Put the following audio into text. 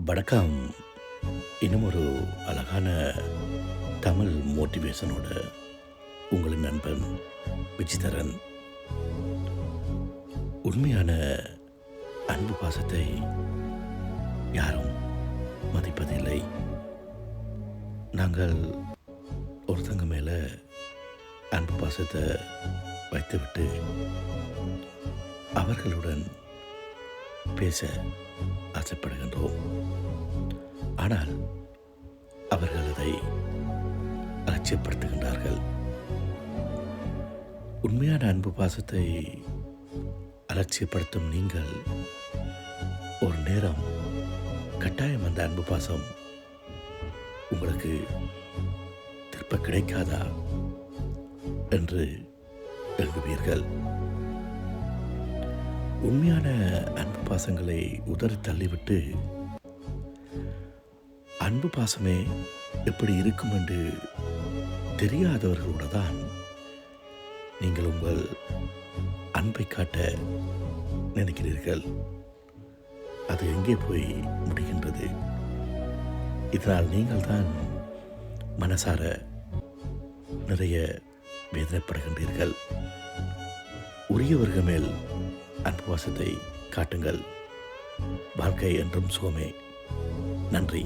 வணக்கம். இன்னும் ஒரு அழகான தமிழ் மோட்டிவேஷனோட உங்களின் நண்பன் விஜிதரன். உண்மையான அன்பு பாசத்தை யாரும் மதிப்பதில்லை. நாங்கள் ஒருத்தங்க மேல அன்பு பாசத்தை வைத்துவிட்டு அவர்களுடன் பேச ஆசைப்படுகின்றோம். ஆனால் அவர்கள் அதை அலட்சியப்படுத்துகின்றார்கள். உண்மையான அன்பு பாசத்தை அலட்சியப்படுத்தும் நீங்கள் ஒரு நேரம் கட்டாயம் அந்த அன்பு பாசம் உங்களுக்கு திருப்ப கிடைக்காதா என்று எழுதுவீர்கள். உண்மையான அன்பு பாசங்களை உதறி தள்ளிவிட்டு அன்பு பாசமே எப்படி இருக்கும் என்று தெரியாதவர்களோட தான் நீங்கள் உங்கள் அன்பை காட்ட நினைக்கிறீர்கள். அது எங்கே போய் முடிகின்றது? இதனால் நீங்கள் தான் மனசார நிறைய வேதனைப்படுகின்றீர்கள். உரியவர்கள் மேல் அன்பு பாசத்தை காட்டுங்கள். வாழ்க்கை என்றும் சுகமே. நன்றி.